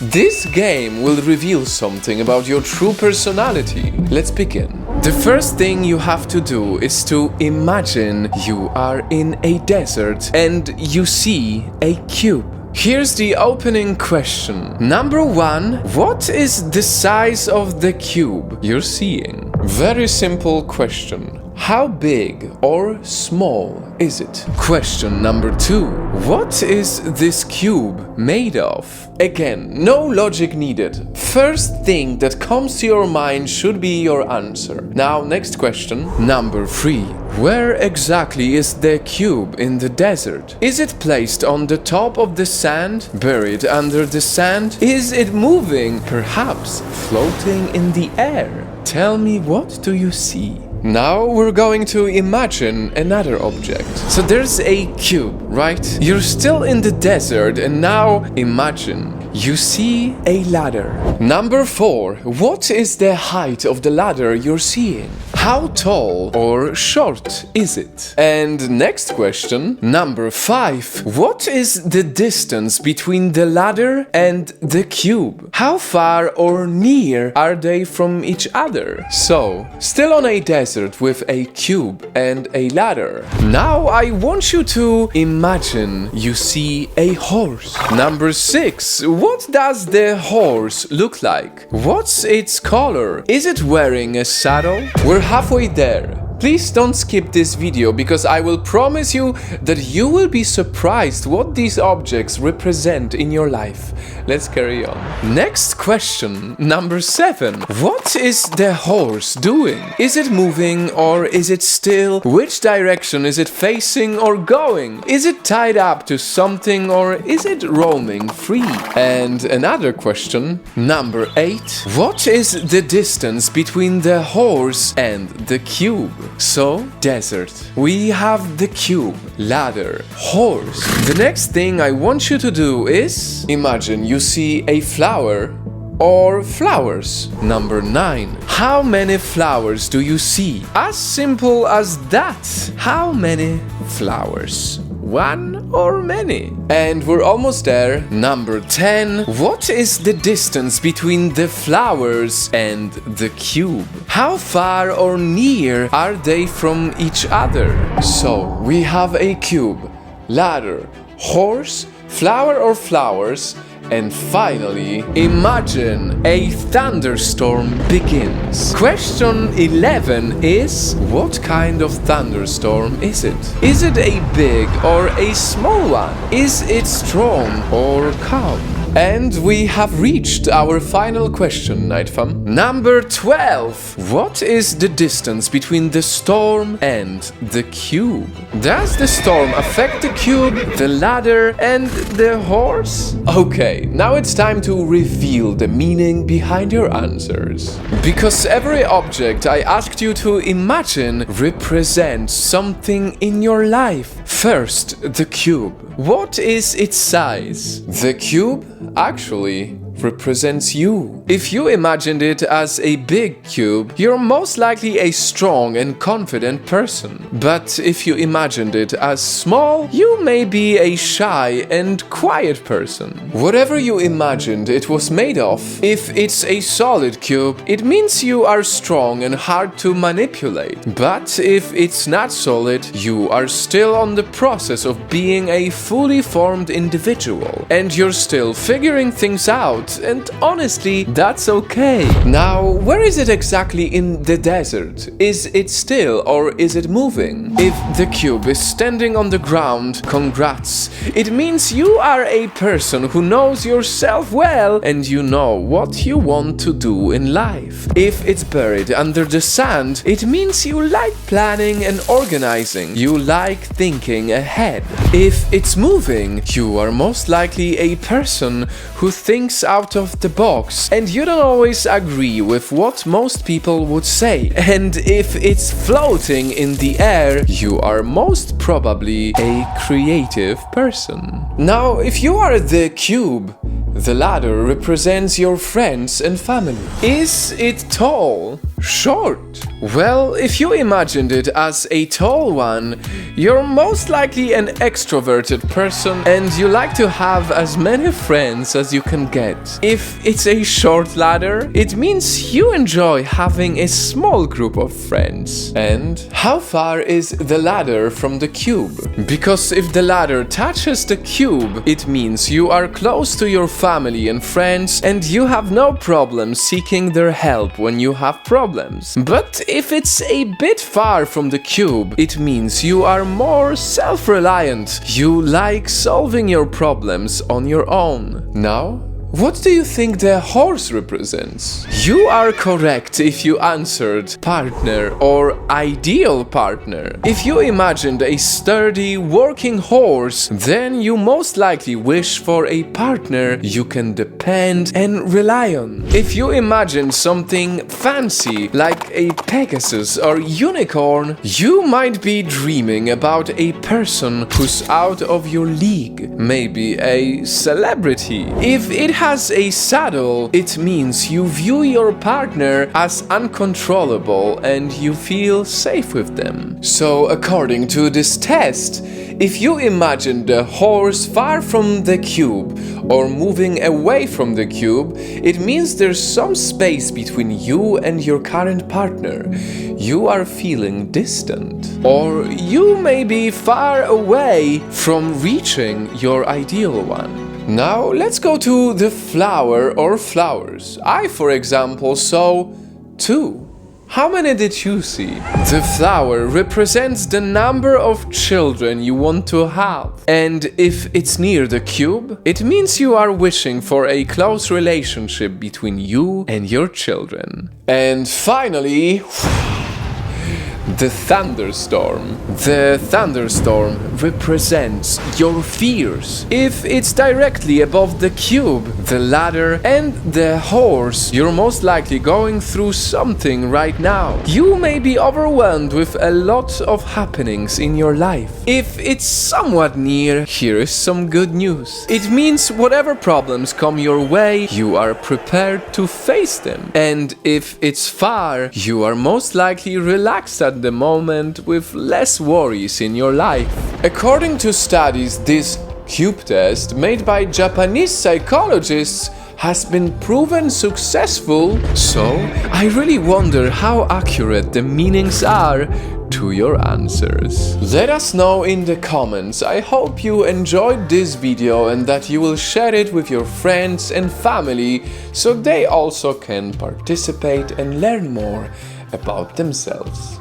This game will reveal something about your true personality. Let's begin. The first thing you have to do is to imagine you are in a desert and you see a cube. Here's the opening question. Number 1. What is the size of the cube you're seeing? Very simple question. How big or small is it? Question number 2. What is this cube made of? Again, no logic needed. First thing that comes to your mind should be your answer. Now, next question. Number 3. Where exactly is the cube in the desert? Is it placed on the top of the sand? Buried under the sand? Is it moving? Perhaps floating in the air? Tell me, what do you see? Now we're going to imagine another object. So there's a cube, right? You're still in the desert and now imagine you see a ladder. Number 4. What is the height of the ladder you're seeing? How tall or short is it? And next question, number 5. What is the distance between the ladder and the cube? How far or near are they from each other? So, still on a desert with a cube and a ladder. Now I want you to imagine you see a horse. Number 6. What does the horse look like? What's its color? Is it wearing a saddle? We're halfway there. Please don't skip this video because I will promise you that you will be surprised what these objects represent in your life. Let's carry on. Next question, number 7. What is the horse doing? Is it moving or is it still? Which direction is it facing or going? Is it tied up to something or is it roaming free? And another question, number 8. What is the distance between the horse and the cube? So, desert. We have the cube, ladder, horse. The next thing I want you to do is imagine you see a flower or flowers. Number 9. How many flowers do you see? As simple as that. How many flowers? One or many? And we're almost there. Number 10. What is the distance between the flowers and the cube? How far or near are they from each other? So, we have a cube, ladder, horse, flower or flowers, and finally, imagine a thunderstorm begins. Question 11 is, what kind of thunderstorm is it? Is it a big or a small one? Is it strong or calm? And we have reached our final question, Nightfall. Number 12. What is the distance between the storm and the cube? Does the storm affect the cube, the ladder, and the horse? Okay, now it's time to reveal the meaning behind your answers. Because every object I asked you to imagine represents something in your life. First, the cube. What is its size? The cube actually represents you. If you imagined it as a big cube, you're most likely a strong and confident person. But if you imagined it as small, you may be a shy and quiet person. Whatever you imagined it was made of, if it's a solid cube, it means you are strong and hard to manipulate. But if it's not solid, you are still on the process of being a fully formed individual. And you're still figuring things out. And honestly, that's okay. Now, where is it exactly in the desert? Is it still or is it moving? If the cube is standing on the ground, congrats. It means you are a person who knows yourself well and you know what you want to do in life. If it's buried under the sand, it means you like planning and organizing. You like thinking ahead. If it's moving, you are most likely a person who thinks out of the box and you don't always agree with what most people would say. And if it's floating in the air, you are most probably a creative person. Now, if you are the cube, the ladder represents your friends and family. Is it tall? Short? Well, if you imagined it as a tall one, you're most likely an extroverted person and you like to have as many friends as you can get. If it's a short ladder, it means you enjoy having a small group of friends. And how far is the ladder from the cube? Because if the ladder touches the cube, it means you are close to your family and friends and you have no problem seeking their help when you have problems. But if it's a bit far from the cube, it means you are more self-reliant. You like solving your problems on your own. Now, what do you think the horse represents? You are correct if you answered partner or ideal partner. If you imagined a sturdy, working horse, then you most likely wish for a partner you can depend and rely on. If you imagine something fancy, like a Pegasus or unicorn, you might be dreaming about a person who's out of your league, maybe a celebrity. If it has a saddle, it means you view your partner as uncontrollable and you feel safe with them. So according to this test, if you imagine the horse far from the cube or moving away from the cube, it means there's some space between you and your current partner. You are feeling distant, or you may be far away from reaching your ideal one. Now let's go to the flower or flowers. I, for example, saw 2. How many did you see? The flower represents the number of children you want to have. And if it's near the cube, it means you are wishing for a close relationship between you and your children. And finally, the thunderstorm. The thunderstorm represents your fears. If it's directly above the cube, the ladder, and the horse, you're most likely going through something right now. You may be overwhelmed with a lot of happenings in your life. If it's somewhat near, here is some good news. It means whatever problems come your way, you are prepared to face them. And if it's far, you are most likely relaxed at the moment with less worries in your life. According to studies, this cube test made by Japanese psychologists has been proven successful, so I really wonder how accurate the meanings are to your answers. Let us know in the comments. I hope you enjoyed this video and that you will share it with your friends and family so they also can participate and learn more about themselves.